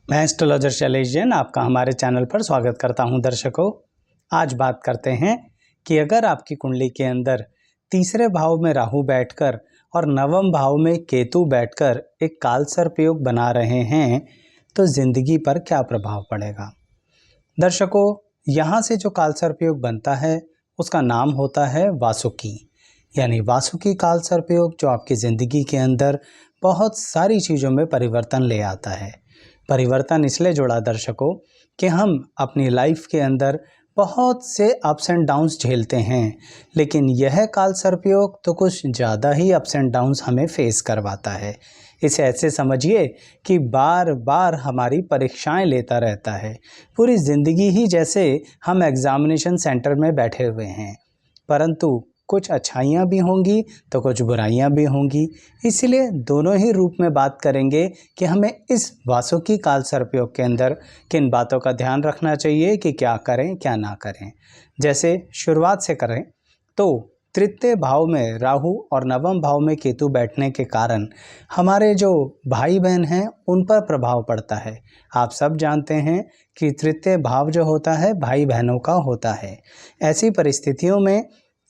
मैं एस्ट्रोलॉजर शैलेश जैन आपका हमारे चैनल पर स्वागत करता हूं। दर्शकों, आज बात करते हैं कि अगर आपकी कुंडली के अंदर तीसरे भाव में राहु बैठकर और नवम भाव में केतु बैठकर एक काल सर्प योग बना रहे हैं तो जिंदगी पर क्या प्रभाव पड़ेगा। दर्शकों, यहाँ से जो काल सर्प योग बनता है उसका नाम होता है वासुकी, यानी वासुकी काल सर्प योग, जो आपकी ज़िंदगी के अंदर बहुत सारी चीज़ों में परिवर्तन ले आता है। परिवर्तन इसलिए जोड़ा दर्शकों कि हम अपनी लाइफ के अंदर बहुत से अप्स एंड डाउन्स झेलते हैं, लेकिन यह काल सर्प योग तो कुछ ज़्यादा ही अप्स एंड डाउन्स हमें फेस करवाता है। इसे ऐसे समझिए कि बार बार हमारी परीक्षाएं लेता रहता है। पूरी ज़िंदगी ही जैसे हम एग्ज़ामिनेशन सेंटर में बैठे हुए हैं, परंतु कुछ अच्छाइयाँ भी होंगी तो कुछ बुराइयाँ भी होंगी। इसलिए दोनों ही रूप में बात करेंगे कि हमें इस वासुकी काल सर्प योग के अंदर किन बातों का ध्यान रखना चाहिए कि क्या करें क्या ना करें। जैसे शुरुआत से करें तो तृतीय भाव में राहु और नवम भाव में केतु बैठने के कारण हमारे जो भाई बहन हैं उन पर प्रभाव पड़ता है। आप सब जानते हैं कि तृतीय भाव जो होता है भाई बहनों का होता है। ऐसी परिस्थितियों में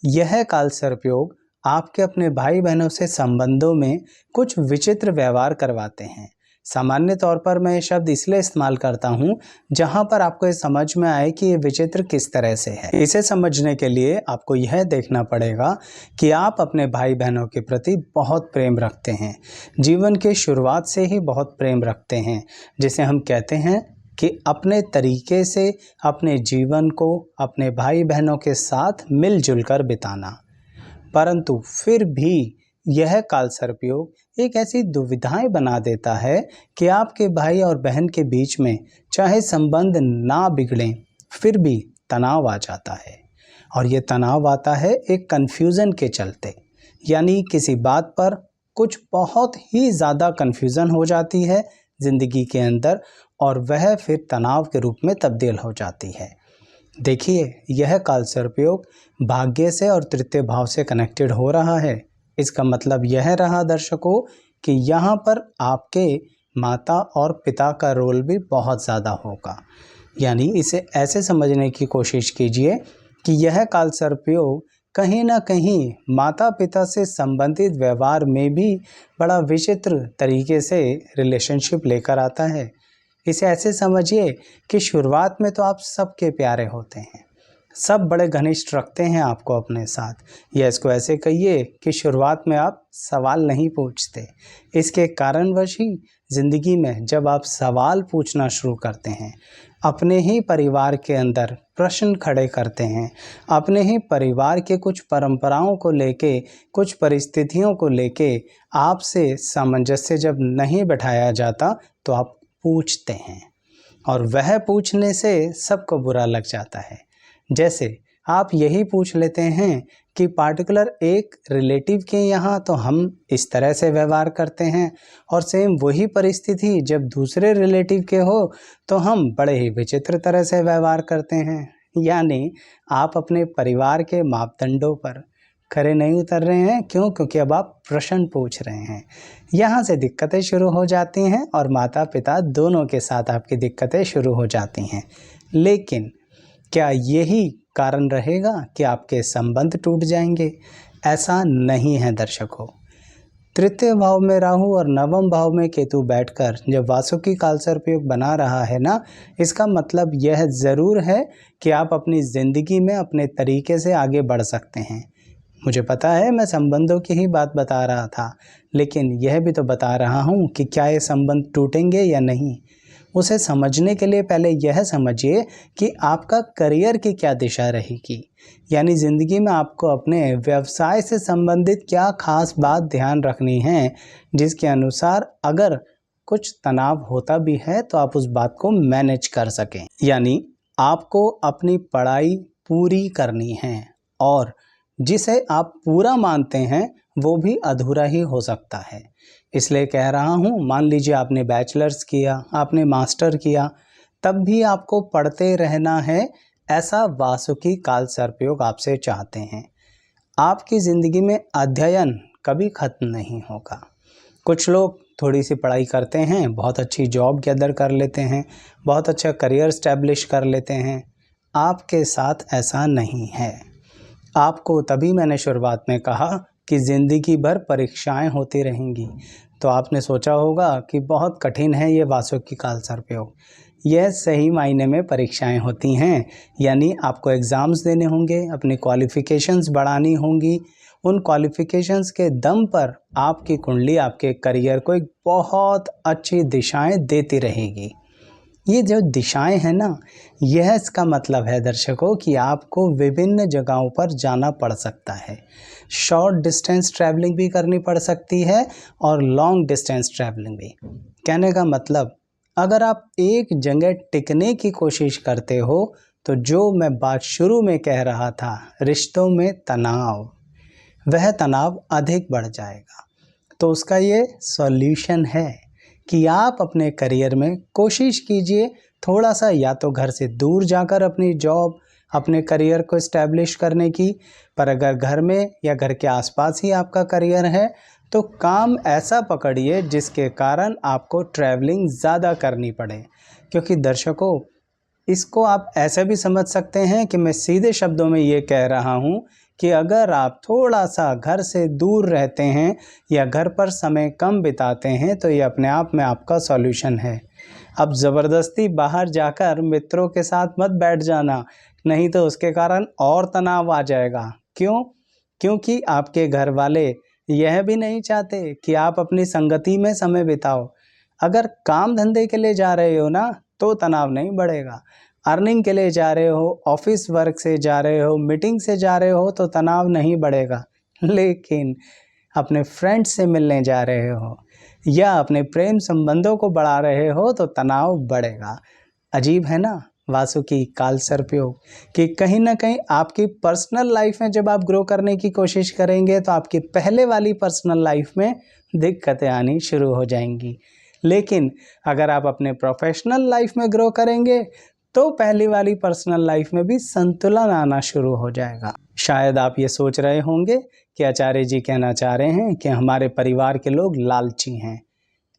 यह काल सर्प योग आपके अपने भाई बहनों से संबंधों में कुछ विचित्र व्यवहार करवाते हैं। सामान्य तौर पर मैं ये शब्द इसलिए इस्तेमाल करता हूँ जहाँ पर आपको ये समझ में आए कि ये विचित्र किस तरह से है। इसे समझने के लिए आपको यह देखना पड़ेगा कि आप अपने भाई बहनों के प्रति बहुत प्रेम रखते हैं, जीवन की शुरुआत से ही बहुत प्रेम रखते हैं, जिसे हम कहते हैं कि अपने तरीके से अपने जीवन को अपने भाई बहनों के साथ मिलजुल कर बिताना। परंतु फिर भी यह काल सर्प योग एक ऐसी दुविधाएं बना देता है कि आपके भाई और बहन के बीच में चाहे संबंध ना बिगड़ें फिर भी तनाव आ जाता है। और ये तनाव आता है एक कन्फ्यूज़न के चलते, यानी किसी बात पर कुछ बहुत ही ज़्यादा कन्फ्यूज़न हो जाती है ज़िंदगी के अंदर और वह फिर तनाव के रूप में तब्दील हो जाती है। देखिए, यह काल सर्प योग भाग्य से और तृतीय भाव से कनेक्टेड हो रहा है। इसका मतलब यह रहा दर्शकों कि यहाँ पर आपके माता और पिता का रोल भी बहुत ज़्यादा होगा। यानी इसे ऐसे समझने की कोशिश कीजिए कि यह काल सर्प योग कहीं ना कहीं माता पिता से संबंधित व्यवहार में भी बड़ा विचित्र तरीके से रिलेशनशिप लेकर आता है। इसे ऐसे समझिए कि शुरुआत में तो आप सबके प्यारे होते हैं, सब बड़े घनिष्ठ रखते हैं आपको अपने साथ, या इसको ऐसे कहिए कि शुरुआत में आप सवाल नहीं पूछते। इसके कारणवश ही ज़िंदगी में जब आप सवाल पूछना शुरू करते हैं, अपने ही परिवार के अंदर प्रश्न खड़े करते हैं, अपने ही परिवार के कुछ परंपराओं को लेके, कुछ परिस्थितियों को लेके आपसे सामंजस्य जब नहीं बैठाया जाता तो आप पूछते हैं, और वह पूछने से सबको बुरा लग जाता है। जैसे आप यही पूछ लेते हैं कि पार्टिकुलर एक रिलेटिव के यहाँ तो हम इस तरह से व्यवहार करते हैं, और सेम वही परिस्थिति जब दूसरे रिलेटिव के हो तो हम बड़े ही विचित्र तरह से व्यवहार करते हैं। यानी आप अपने परिवार के मापदंडों पर खरे नहीं उतर रहे हैं। क्यों? क्योंकि अब आप प्रश्न पूछ रहे हैं। यहाँ से दिक्कतें शुरू हो जाती हैं और माता पिता दोनों के साथ आपकी दिक्कतें शुरू हो जाती हैं। लेकिन क्या यही कारण रहेगा कि आपके संबंध टूट जाएंगे? ऐसा नहीं है दर्शकों। तृतीय भाव में राहु और नवम भाव में केतु बैठकर जब वासुकी काल सर्प योग बना रहा है ना, इसका मतलब यह ज़रूर है कि आप अपनी ज़िंदगी में अपने तरीके से आगे बढ़ सकते हैं। मुझे पता है मैं संबंधों की ही बात बता रहा था, लेकिन यह भी तो बता रहा हूँ कि क्या ये संबंध टूटेंगे या नहीं। उसे समझने के लिए पहले यह समझिए कि आपका करियर की क्या दिशा रहेगी, यानी ज़िंदगी में आपको अपने व्यवसाय से संबंधित क्या खास बात ध्यान रखनी है, जिसके अनुसार अगर कुछ तनाव होता भी है तो आप उस बात को मैनेज कर सकें। यानी आपको अपनी पढ़ाई पूरी करनी है, और जिसे आप पूरा मानते हैं वो भी अधूरा ही हो सकता है। इसलिए कह रहा हूँ, मान लीजिए आपने बैचलर्स किया, आपने मास्टर किया, तब भी आपको पढ़ते रहना है, ऐसा वासुकी काल सर्प योग आपसे चाहते हैं। आपकी ज़िंदगी में अध्ययन कभी खत्म नहीं होगा। कुछ लोग थोड़ी सी पढ़ाई करते हैं, बहुत अच्छी जॉब गैदर कर लेते हैं, बहुत अच्छा करियर स्टैब्लिश कर लेते हैं। आपके साथ ऐसा नहीं है। आपको तभी मैंने शुरुआत में कहा कि ज़िंदगी भर परीक्षाएं होती रहेंगी। तो आपने सोचा होगा कि बहुत कठिन है ये वासुकी काल सर्पयोग। यह सही मायने में परीक्षाएं होती हैं, यानी आपको एग्ज़ाम्स देने होंगे, अपनी क्वालिफ़िकेशंस बढ़ानी होंगी। उन क्वालिफ़िकेशंस के दम पर आपकी कुंडली आपके करियर को एक बहुत अच्छी दिशाएं देती रहेगी। ये जो दिशाएं हैं ना, यह इसका मतलब है दर्शकों कि आपको विभिन्न जगहों पर जाना पड़ सकता है। शॉर्ट डिस्टेंस ट्रैवलिंग भी करनी पड़ सकती है और लॉन्ग डिस्टेंस ट्रैवलिंग भी। कहने का मतलब, अगर आप एक जगह टिकने की कोशिश करते हो तो जो मैं बात शुरू में कह रहा था, रिश्तों में तनाव, वह तनाव अधिक बढ़ जाएगा। तो उसका ये सॉल्यूशन है कि आप अपने करियर में कोशिश कीजिए थोड़ा सा, या तो घर से दूर जाकर अपनी जॉब, अपने करियर को इस्टेब्लिश करने की। पर अगर घर में या घर के आसपास ही आपका करियर है तो काम ऐसा पकड़िए जिसके कारण आपको ट्रैवलिंग ज़्यादा करनी पड़े। क्योंकि दर्शकों, इसको आप ऐसे भी समझ सकते हैं कि मैं सीधे शब्दों में ये कह रहा हूँ कि अगर आप थोड़ा सा घर से दूर रहते हैं या घर पर समय कम बिताते हैं तो ये अपने आप में आपका सॉल्यूशन है। अब ज़बरदस्ती बाहर जाकर मित्रों के साथ मत बैठ जाना, नहीं तो उसके कारण और तनाव आ जाएगा। क्यों? क्योंकि आपके घर वाले यह भी नहीं चाहते कि आप अपनी संगति में समय बिताओ। अगर काम धंधे के लिए जा रहे हो ना तो तनाव नहीं बढ़ेगा। अर्निंग के लिए जा रहे हो, ऑफिस वर्क से जा रहे हो, मीटिंग से जा रहे हो तो तनाव नहीं बढ़ेगा। लेकिन अपने फ्रेंड्स से मिलने जा रहे हो या अपने प्रेम संबंधों को बढ़ा रहे हो तो तनाव बढ़ेगा। अजीब है ना वासुकी काल सर्पयोग कि कहीं ना कहीं आपकी पर्सनल लाइफ में जब आप ग्रो करने की कोशिश करेंगे तो आपकी पहले वाली पर्सनल लाइफ में दिक्कतें आनी शुरू हो जाएंगी। लेकिन अगर आप अपने प्रोफेशनल लाइफ में ग्रो करेंगे तो पहली वाली पर्सनल लाइफ में भी संतुलन आना शुरू हो जाएगा। शायद आप ये सोच रहे होंगे कि आचार्य जी कहना चाह रहे हैं कि हमारे परिवार के लोग लालची हैं।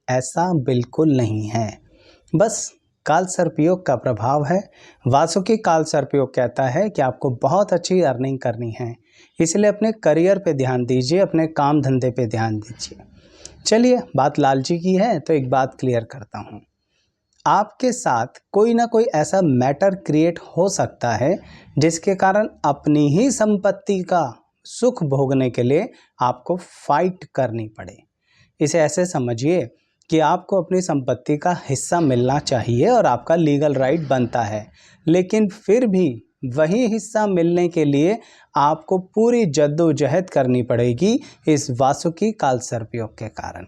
ऐसा बिल्कुल नहीं है, बस काल सर्पयोग का प्रभाव है। वासुकी काल सर्पयोग कहता है कि आपको बहुत अच्छी अर्निंग करनी है, इसलिए अपने करियर पे ध्यान दीजिए, अपने काम धंधे पे ध्यान दीजिए। चलिए, बात लालची की है तो एक बात क्लियर करता हूँ। आपके साथ कोई ना कोई ऐसा मैटर क्रिएट हो सकता है जिसके कारण अपनी ही संपत्ति का सुख भोगने के लिए आपको फाइट करनी पड़े। इसे ऐसे समझिए कि आपको अपनी संपत्ति का हिस्सा मिलना चाहिए और आपका लीगल राइट बनता है, लेकिन फिर भी वही हिस्सा मिलने के लिए आपको पूरी जद्दोजहद करनी पड़ेगी इस वासुकी काल सर्पयोग के कारण।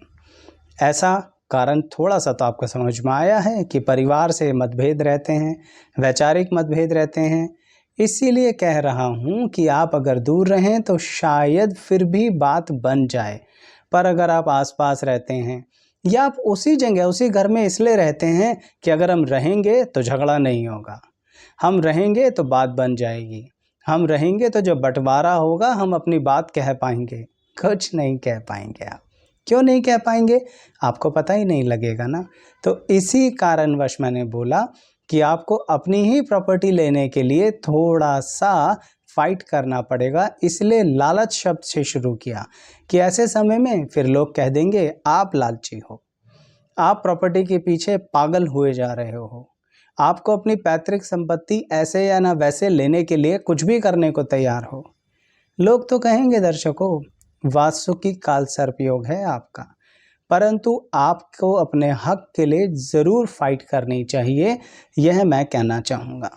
ऐसा कारण थोड़ा सा तो आपको समझ में आया है कि परिवार से मतभेद रहते हैं, वैचारिक मतभेद रहते हैं। इसीलिए कह रहा हूँ कि आप अगर दूर रहें तो शायद फिर भी बात बन जाए, पर अगर आप आसपास रहते हैं या आप उसी जगह उसी घर में इसलिए रहते हैं कि अगर हम रहेंगे तो झगड़ा नहीं होगा, हम रहेंगे तो बात बन जाएगी, हम रहेंगे तो जब बंटवारा होगा हम अपनी बात कह पाएंगे, कुछ नहीं कह पाएंगे। आप क्यों नहीं कह पाएंगे? आपको पता ही नहीं लगेगा ना। तो इसी कारणवश मैंने बोला कि आपको अपनी ही प्रॉपर्टी लेने के लिए थोड़ा सा फाइट करना पड़ेगा। इसलिए लालच शब्द से शुरू किया कि ऐसे समय में फिर लोग कह देंगे आप लालची हो, आप प्रॉपर्टी के पीछे पागल हुए जा रहे हो, आपको अपनी पैतृक संपत्ति ऐसे या ना वैसे लेने के लिए कुछ भी करने को तैयार हो। लोग तो कहेंगे दर्शकों, वासुकी काल सर्पयोग है आपका, परंतु आपको अपने हक के लिए ज़रूर फाइट करनी चाहिए, यह मैं कहना चाहूँगा।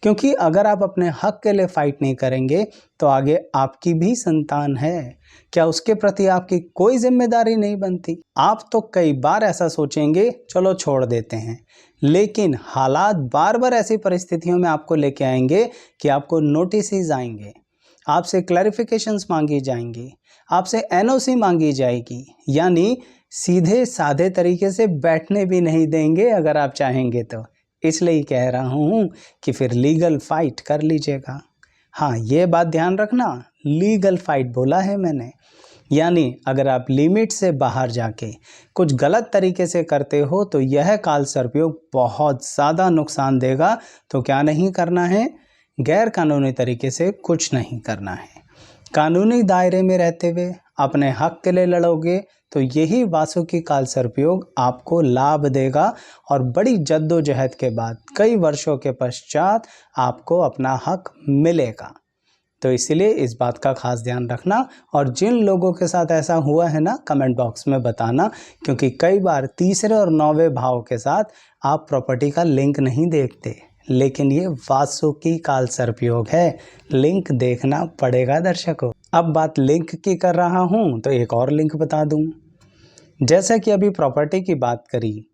क्योंकि अगर आप अपने हक के लिए फाइट नहीं करेंगे तो आगे आपकी भी संतान है, क्या उसके प्रति आपकी कोई जिम्मेदारी नहीं बनती? आप तो कई बार ऐसा सोचेंगे चलो छोड़ देते हैं, लेकिन हालात बार बार ऐसी परिस्थितियों में आपको लेके आएंगे कि आपको नोटिस आएंगे, आपसे क्लैरिफिकेशंस मांगी जाएंगी, आपसे एनओसी मांगी जाएगी, यानी सीधे साधे तरीके से बैठने भी नहीं देंगे अगर आप चाहेंगे तो। इसलिए कह रहा हूँ कि फिर लीगल फाइट कर लीजिएगा। हाँ, ये बात ध्यान रखना, लीगल फाइट बोला है मैंने। यानी अगर आप लिमिट से बाहर जाके कुछ गलत तरीके से करते हो तो यह काल सर्पयोग बहुत ज़्यादा नुकसान देगा। तो क्या नहीं करना है? गैर कानूनी तरीके से कुछ नहीं करना है। कानूनी दायरे में रहते हुए अपने हक के लिए लड़ोगे तो यही वासुकी काल सर्पयोग आपको लाभ देगा और बड़ी जद्दोजहद के बाद कई वर्षों के पश्चात आपको अपना हक मिलेगा। तो इसलिए इस बात का खास ध्यान रखना, और जिन लोगों के साथ ऐसा हुआ है ना, कमेंट बॉक्स में बताना, क्योंकि कई बार तीसरे और नौवें भाव के साथ आप प्रॉपर्टी का लिंक नहीं देखते, लेकिन ये वासुकी काल सर्पयोग है, लिंक देखना पड़ेगा दर्शकों। अब बात लिंक की कर रहा हूँ तो एक और लिंक बता दूँ। जैसा कि अभी प्रॉपर्टी की बात करी,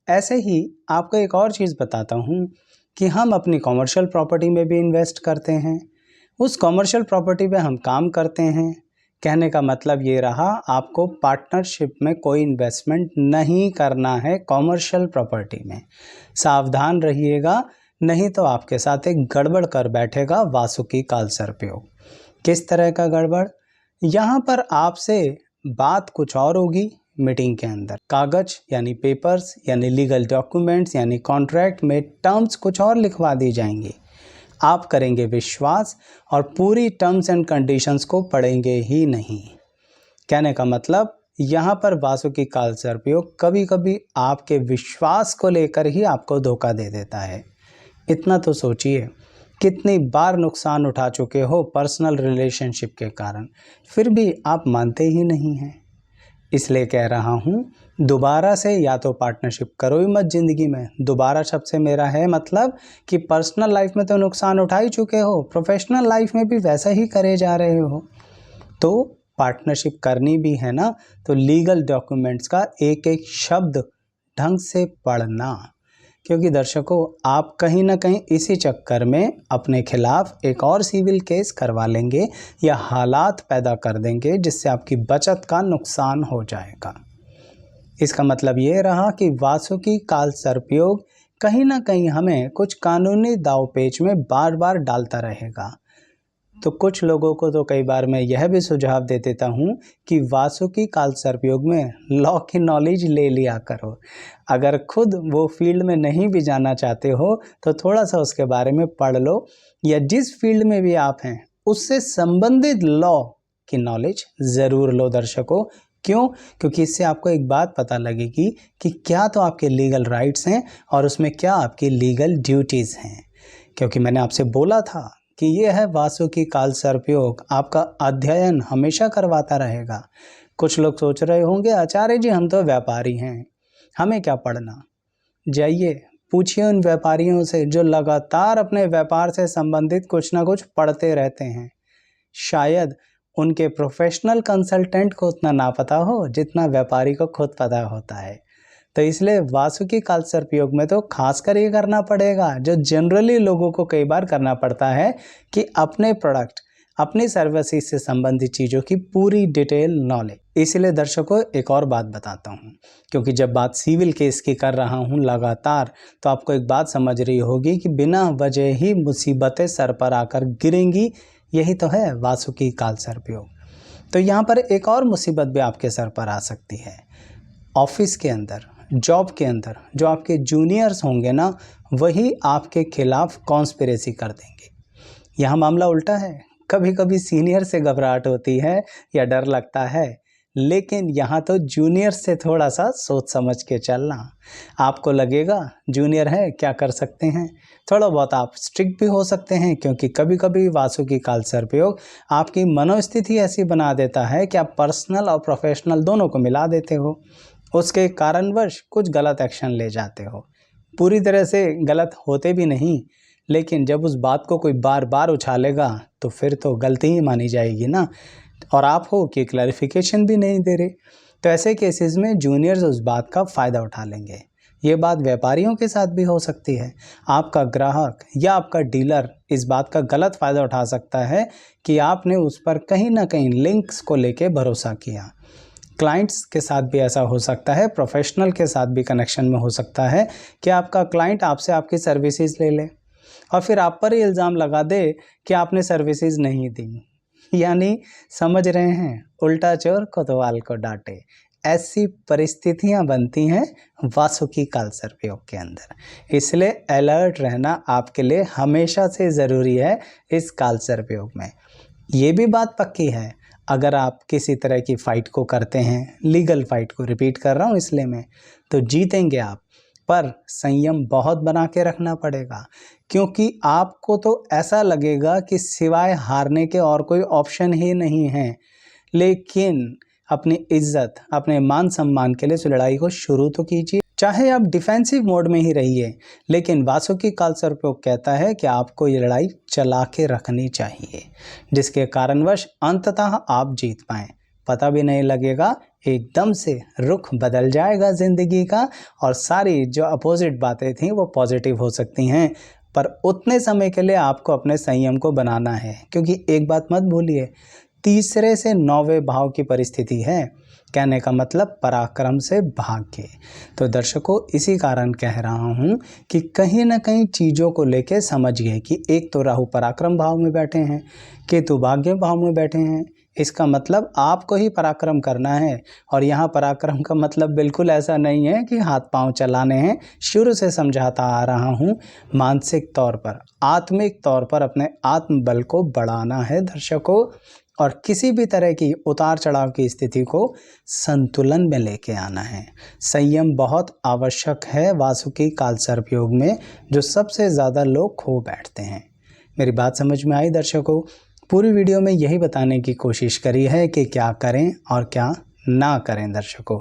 ऐसे ही आपको एक और चीज़ बताता हूँ कि हम अपनी कॉमर्शियल प्रॉपर्टी में भी इन्वेस्ट करते हैं। उस कॉमर्शियल प्रॉपर्टी पे हम काम करते हैं। कहने का मतलब ये रहा, आपको पार्टनरशिप में कोई इन्वेस्टमेंट नहीं करना है कॉमर्शियल प्रॉपर्टी में। सावधान रहिएगा, नहीं तो आपके साथ एक गड़बड़ कर बैठेगा वासुकी काल सर्पयोग। किस तरह का गड़बड़? यहाँ पर आपसे बात कुछ और होगी, मीटिंग के अंदर कागज यानी पेपर्स यानी लीगल डॉक्यूमेंट्स यानी कॉन्ट्रैक्ट में टर्म्स कुछ और लिखवा दी जाएंगी। आप करेंगे विश्वास और पूरी टर्म्स एंड कंडीशंस को पढ़ेंगे ही नहीं। कहने का मतलब यहाँ पर वासुकी काल सर्पयोग कभी कभी आपके विश्वास को लेकर ही आपको धोखा दे देता है। इतना तो सोचिए, कितनी बार नुकसान उठा चुके हो पर्सनल रिलेशनशिप के कारण, फिर भी आप मानते ही नहीं हैं। इसलिए कह रहा हूँ, दोबारा से या तो पार्टनरशिप करो ही मत ज़िंदगी में। दोबारा शब्द से मेरा है मतलब कि पर्सनल लाइफ में तो नुकसान उठा ही चुके हो, प्रोफेशनल लाइफ में भी वैसा ही करे जा रहे हो। तो पार्टनरशिप करनी भी है ना, तो लीगल डॉक्यूमेंट्स का एक एक शब्द ढंग से पढ़ना, क्योंकि दर्शकों आप कहीं ना कहीं इसी चक्कर में अपने खिलाफ एक और सिविल केस करवा लेंगे या हालात पैदा कर देंगे जिससे आपकी बचत का नुकसान हो जाएगा। इसका मतलब ये रहा कि वासुकी काल सर्पयोग कहीं ना कहीं हमें कुछ कानूनी दांवपेच में बार बार डालता रहेगा। तो कुछ लोगों को तो कई बार मैं यह भी सुझाव दे देता हूँ कि वासुकी काल सर्पयोग में लॉ की नॉलेज ले लिया करो। अगर खुद वो फील्ड में नहीं भी जाना चाहते हो तो थोड़ा सा उसके बारे में पढ़ लो, या जिस फील्ड में भी आप हैं उससे संबंधित लॉ की नॉलेज ज़रूर लो दर्शकों। क्यों? क्योंकि इससे आपको एक बात पता लगेगी कि क्या तो आपके लीगल राइट्स हैं और उसमें क्या आपकी लीगल ड्यूटीज़ हैं। क्योंकि मैंने आपसे बोला था कि ये है वासुकी काल सर्पयोग, आपका अध्ययन हमेशा करवाता रहेगा। कुछ लोग सोच रहे होंगे आचार्य जी हम तो व्यापारी हैं, हमें क्या पढ़ना। जाइए पूछिए उन व्यापारियों से जो लगातार अपने व्यापार से संबंधित कुछ ना कुछ पढ़ते रहते हैं। शायद उनके प्रोफेशनल कंसल्टेंट को उतना ना पता हो जितना व्यापारी को खुद पता होता है। तो इसलिए वासुकी काल सर्पयोग में तो खासकर ये करना पड़ेगा जो जनरली लोगों को कई बार करना पड़ता है, कि अपने प्रोडक्ट अपनी सर्विसेज से संबंधित चीज़ों की पूरी डिटेल नॉलेज। इसलिए दर्शकों एक और बात बताता हूँ, क्योंकि जब बात सिविल केस की कर रहा हूँ लगातार, तो आपको एक बात समझ रही होगी कि बिना वजह ही मुसीबतें सर पर आकर गिरेंगी। यही तो है वासुकी काल सर्पयोग। तो यहाँ पर एक और मुसीबत भी आपके सर पर आ सकती है। ऑफिस के अंदर, जॉब के अंदर जो आपके जूनियर्स होंगे ना, वही आपके खिलाफ कॉन्स्पिरेसी कर देंगे। यहाँ मामला उल्टा है, कभी कभी सीनियर से घबराहट होती है या डर लगता है, लेकिन यहाँ तो जूनियर से थोड़ा सा सोच समझ के चलना। आपको लगेगा जूनियर है क्या कर सकते हैं, थोड़ा बहुत आप स्ट्रिक्ट भी हो सकते हैं, क्योंकि कभी कभी वासुकी काल सर्पयोग आपकी मनोस्थिति ऐसी बना देता है कि आप पर्सनल और प्रोफेशनल दोनों को मिला देते हो। उसके कारणवश कुछ गलत एक्शन ले जाते हो। पूरी तरह से गलत होते भी नहीं, लेकिन जब उस बात को कोई बार बार उछालेगा तो फिर तो गलती ही मानी जाएगी ना, और आप हो कि क्लैरिफिकेशन भी नहीं दे रहे। तो ऐसे केसेस में जूनियर्स उस बात का फ़ायदा उठा लेंगे। ये बात व्यापारियों के साथ भी हो सकती है। आपका ग्राहक या आपका डीलर इस बात का गलत फ़ायदा उठा सकता है कि आपने उस पर कहीं ना कहीं लिंक्स को लेके भरोसा किया। क्लाइंट्स के साथ भी ऐसा हो सकता है, प्रोफेशनल के साथ भी कनेक्शन में हो सकता है कि आपका क्लाइंट आपसे आपकी सर्विसेज ले ले और फिर आप पर ही इल्ज़ाम लगा दे कि आपने सर्विसेज नहीं दी। यानी समझ रहे हैं, उल्टा चोर कोतवाल को डांटे, ऐसी परिस्थितियां बनती हैं वासुकी काल सर्पयोग के अंदर। इसलिए अलर्ट रहना आपके लिए हमेशा से ज़रूरी है इस काल सर्पयोग में। ये भी बात पक्की है, अगर आप किसी तरह की फ़ाइट को करते हैं, लीगल फ़ाइट को रिपीट कर रहा हूँ इसलिए मैं, तो जीतेंगे आप, पर संयम बहुत बना के रखना पड़ेगा, क्योंकि आपको तो ऐसा लगेगा कि सिवाय हारने के और कोई ऑप्शन ही नहीं है। लेकिन अपनी इज्जत, अपने मान सम्मान के लिए इस लड़ाई को शुरू तो कीजिए। चाहे आप डिफेंसिव मोड में ही रहिए, लेकिन वासुकी काल सर्पयोग कहता है कि आपको ये लड़ाई चला के रखनी चाहिए, जिसके कारणवश अंततः आप जीत पाएं। पता भी नहीं लगेगा, एकदम से रुख बदल जाएगा ज़िंदगी का, और सारी जो अपोजिट बातें थीं वो पॉजिटिव हो सकती हैं। पर उतने समय के लिए आपको अपने संयम को बनाना है, क्योंकि एक बात मत भूलिए, तीसरे से 9वें भाव की परिस्थिति है, कहने का मतलब पराक्रम से भाग्य। तो दर्शकों, इसी कारण कह रहा हूँ कि कहीं ना कहीं चीज़ों को लेके समझिए कि एक तो राहु पराक्रम भाव में बैठे हैं, केतु भाग्य भाव में बैठे हैं। इसका मतलब आपको ही पराक्रम करना है, और यहाँ पराक्रम का मतलब बिल्कुल ऐसा नहीं है कि हाथ पांव चलाने हैं। शुरू से समझाता आ रहा हूँ, मानसिक तौर पर, आत्मिक तौर पर अपने आत्मबल को बढ़ाना है दर्शकों, और किसी भी तरह की उतार चढ़ाव की स्थिति को संतुलन में लेके आना है। संयम बहुत आवश्यक है वासुकी काल सर्पयोग में, जो सबसे ज़्यादा लोग खो बैठते हैं। मेरी बात समझ में आई दर्शकों? पूरी वीडियो में यही बताने की कोशिश करी है कि क्या करें और क्या ना करें। दर्शकों,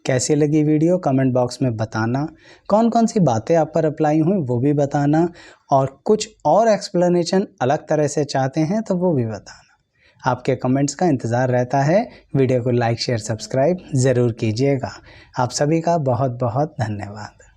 कैसी लगी वीडियो कमेंट बॉक्स में बताना, कौन कौन सी बातें आप पर अप्लाई हुई वो भी बताना, और कुछ और एक्सप्लेनेशन अलग तरह से चाहते हैं तो वो भी बताना। आपके कमेंट्स का इंतज़ार रहता है। वीडियो को लाइक शेयर सब्सक्राइब ज़रूर कीजिएगा। आप सभी का बहुत बहुत धन्यवाद।